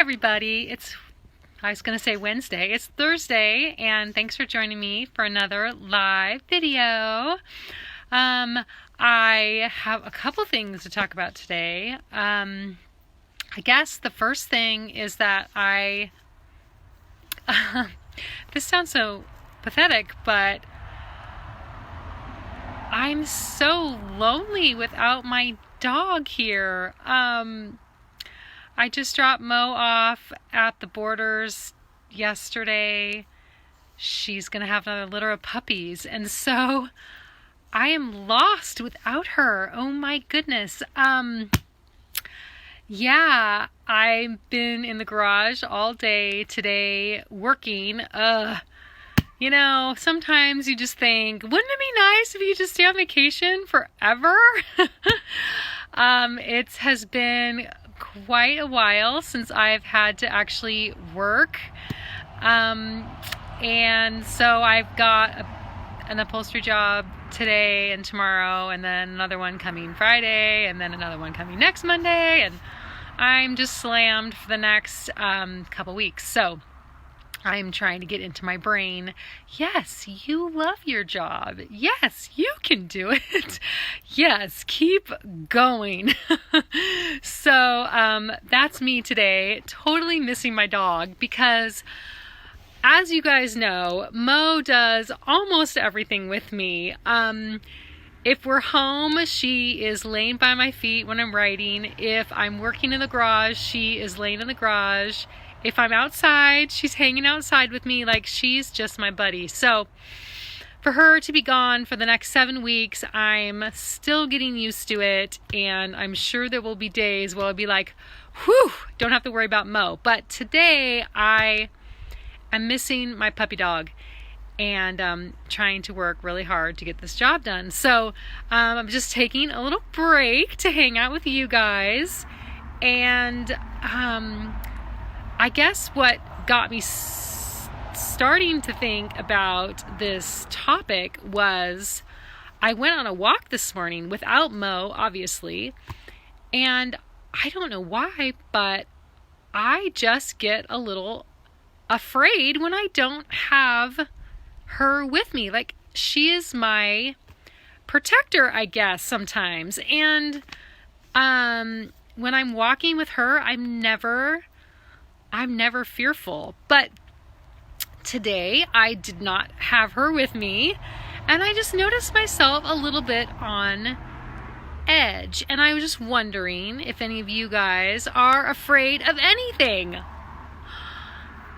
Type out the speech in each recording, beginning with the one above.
everybody. I was going to say Wednesday. It's Thursday, and thanks for joining me for another live video. I have a couple things to talk about today. I guess the first thing is that this sounds so pathetic, but I'm so lonely without my dog here. I just dropped Mo off at the Borders yesterday. She's going to have another litter of puppies. And so I am lost without her. Oh my goodness. Yeah, I've been in the garage all day today working. Sometimes you just think, wouldn't it be nice if you just stay on vacation forever? It has been quite a while since I've had to actually work. And so I've got an upholstery job today and tomorrow, and then another one coming Friday, and then another one coming next Monday, and I'm just slammed for the next couple weeks. So I'm trying to get into my brain, yes, you love your job. Yes, you can do it. Yes, keep going. So that's me today, totally missing my dog because, as you guys know, Mo does almost everything with me. If we're home, she is laying by my feet when I'm writing. If I'm working in the garage, she is laying in the garage. If I'm outside, she's hanging outside with me. Like, she's just my buddy. So for her to be gone for the next 7 weeks, I'm still getting used to it. And I'm sure there will be days where I'll be like, whew, don't have to worry about Mo. But today I am missing my puppy dog and trying to work really hard to get this job done. So I'm just taking a little break to hang out with you guys. And I guess what got me starting to think about this topic was I went on a walk this morning without Mo, obviously, and I don't know why, but I just get a little afraid when I don't have her with me. Like, she is my protector, I guess, sometimes. And when I'm walking with her, I'm never fearful. But today I did not have her with me, and I just noticed myself a little bit on edge. And I was just wondering if any of you guys are afraid of anything.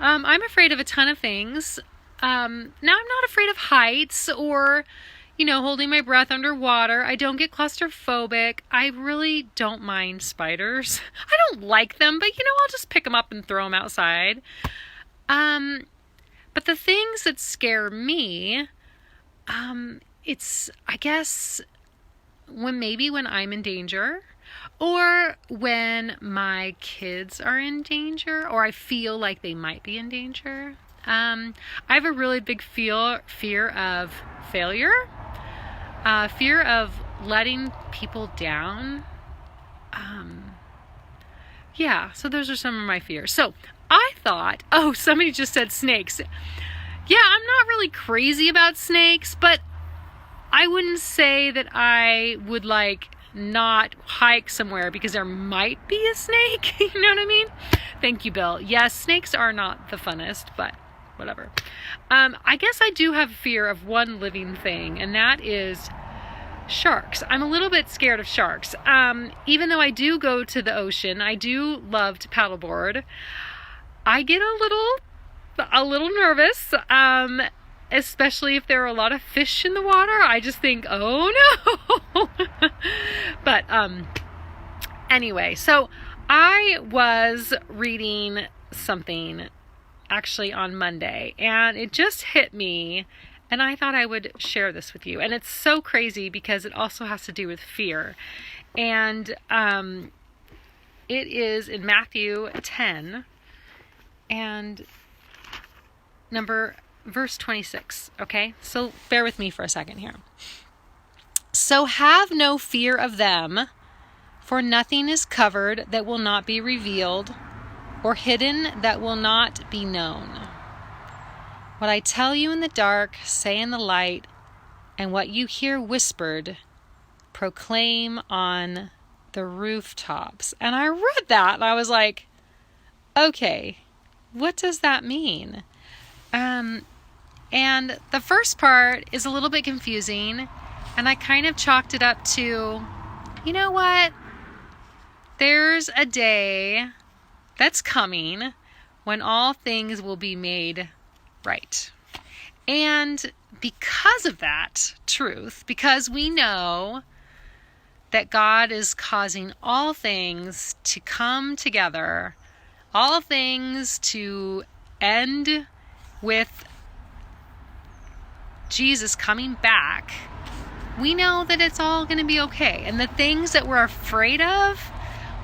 I'm afraid of a ton of things. Now I'm not afraid of heights or, holding my breath underwater. I don't get claustrophobic. I really don't mind spiders. I don't like them, but I'll just pick them up and throw them outside. But the things that scare me, it's, I guess, when I'm in danger, or when my kids are in danger, or I feel like they might be in danger. I have a really big fear of failure. Fear of letting people down. So those are some of my fears. So I thought, somebody just said snakes. Yeah, I'm not really crazy about snakes, but I wouldn't say that I would not hike somewhere because there might be a snake. You know what I mean? Thank you, Bill. Yes, snakes are not the funnest, but whatever. I guess I do have fear of one living thing, and that is sharks. I'm a little bit scared of sharks. Even though I do go to the ocean, I do love to paddleboard. I get a little nervous, especially if there are a lot of fish in the water. I just think, oh no. But anyway, so I was reading something actually on Monday, and it just hit me, and I thought I would share this with you. And it's so crazy because it also has to do with fear. And it is in Matthew 10 and verse 26. Okay, so bear with me for a second here. So have no fear of them, for nothing is covered that will not be revealed, or hidden that will not be known. What I tell you in the dark, say in the light, and what you hear whispered, proclaim on the rooftops. And I read that and I was like, okay, what does that mean? And the first part is a little bit confusing, and I kind of chalked it up to, you know what? There's a day that's coming when all things will be made right. And because of that truth, because we know that God is causing all things to come together, all things to end with Jesus coming back, we know that it's all going to be okay. And the things that we're afraid of,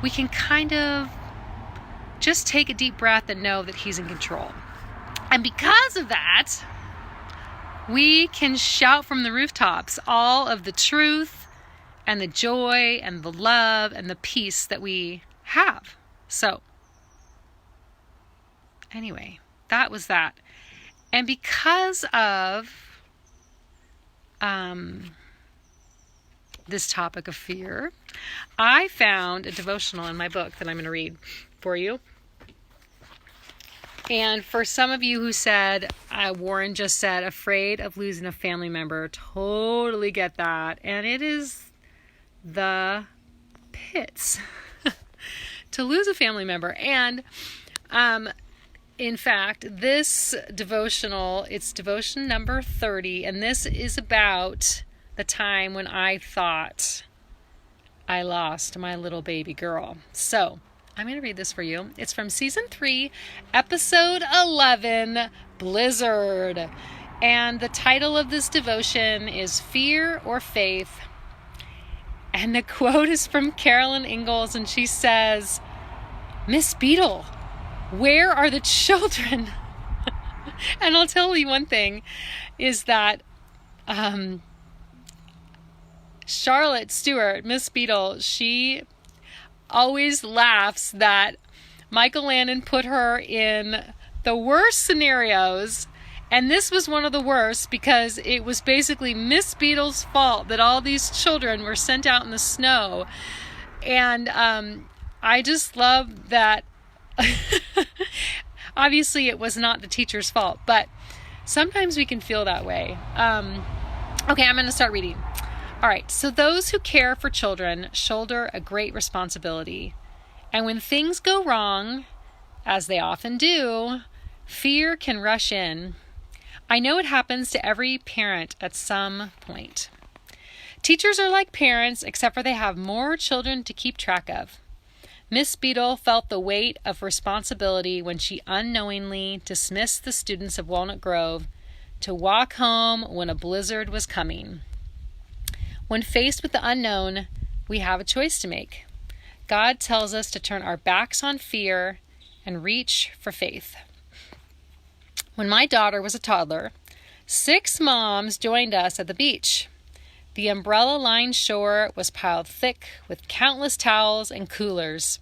we can kind of just take a deep breath and know that He's in control. And because of that, we can shout from the rooftops all of the truth and the joy and the love and the peace that we have. So, anyway, that was that. And because of this topic of fear, I found a devotional in my book that I'm going to read for you. And for some of you who said, Warren just said, afraid of losing a family member, totally get that. And it is the pits to lose a family member. And in fact, this devotional, it's devotion number 30, and this is about the time when I thought I lost my little baby girl. So, I'm going to read this for you. It's from season 3, episode 11, Blizzard. And the title of this devotion is Fear or Faith. And the quote is from Carolyn Ingalls, and she says, "Miss Beadle, where are the children?" And I'll tell you one thing, is that Charlotte Stewart, Miss Beadle, she always laughs that Michael Landon put her in the worst scenarios, and this was one of the worst because it was basically Miss Beadle's fault that all these children were sent out in the snow. And I just love that. Obviously it was not the teacher's fault, but sometimes we can feel that way. Okay, I'm going to start reading. All right, so those who care for children shoulder a great responsibility. And when things go wrong, as they often do, fear can rush in. I know it happens to every parent at some point. Teachers are like parents, except for they have more children to keep track of. Miss Beadle felt the weight of responsibility when she unknowingly dismissed the students of Walnut Grove to walk home when a blizzard was coming. When faced with the unknown, we have a choice to make. God tells us to turn our backs on fear and reach for faith. When my daughter was a toddler, 6 moms joined us at the beach. The umbrella-lined shore was piled thick with countless towels and coolers.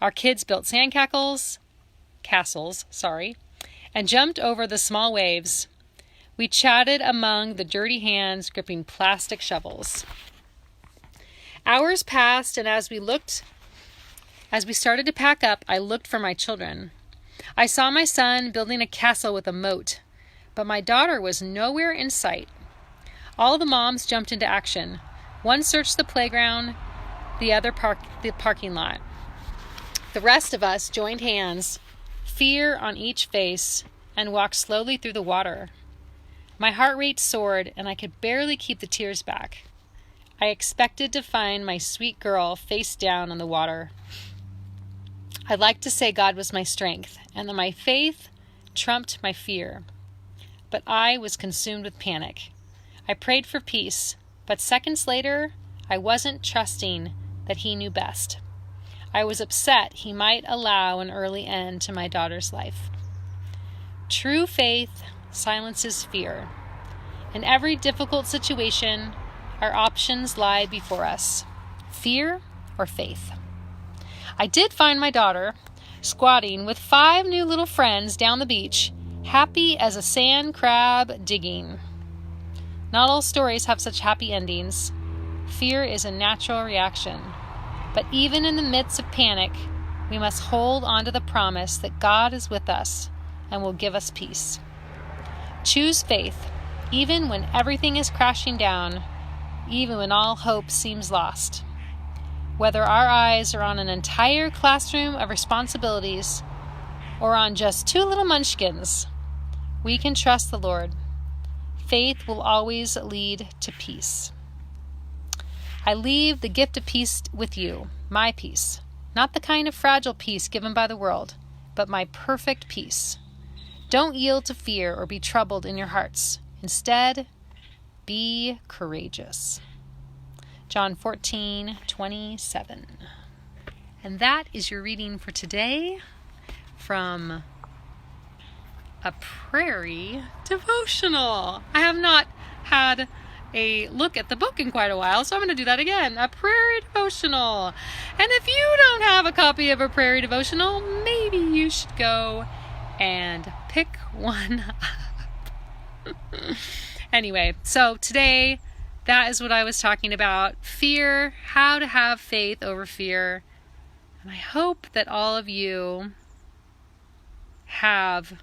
Our kids built castles, and jumped over the small waves. We chatted among the dirty hands gripping plastic shovels. Hours passed, and as we started to pack up, I looked for my children. I saw my son building a castle with a moat, but my daughter was nowhere in sight. All the moms jumped into action. One searched the playground, the other the parking lot. The rest of us joined hands, fear on each face, and walked slowly through the water. My heart rate soared, and I could barely keep the tears back. I expected to find my sweet girl face down on the water. I'd like to say God was my strength, and that my faith trumped my fear. But I was consumed with panic. I prayed for peace, but seconds later, I wasn't trusting that He knew best. I was upset He might allow an early end to my daughter's life. True faith silences fear. In every difficult situation, our options lie before us: fear or faith. I did find my daughter, squatting with 5 new little friends down the beach, happy as a sand crab digging. Not all stories have such happy endings. Fear is a natural reaction. But even in the midst of panic, we must hold on to the promise that God is with us and will give us peace. Choose faith, even when everything is crashing down, even when all hope seems lost. Whether our eyes are on an entire classroom of responsibilities or on just 2 little munchkins, we can trust the Lord. Faith will always lead to peace. I leave the gift of peace with you, my peace, not the kind of fragile peace given by the world, but my perfect peace. Don't yield to fear or be troubled in your hearts. Instead, be courageous. John 14:27. And that is your reading for today from a prairie devotional. I have not had a look at the book in quite a while, so I'm going to do that again. A prairie devotional. And if you don't have a copy of a prairie devotional, maybe you should go and pick one up. Anyway, so today, that is what I was talking about. Fear, how to have faith over fear. And I hope that all of you have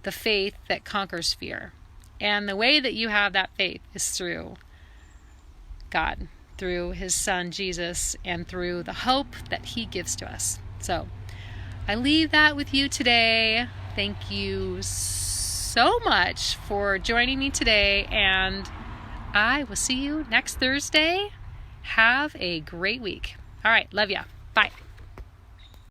the faith that conquers fear. And the way that you have that faith is through God, through His Son, Jesus, and through the hope that He gives to us. So, I leave that with you today. Thank you so much for joining me today, and I will see you next Thursday. Have a great week. All right, love ya. Bye.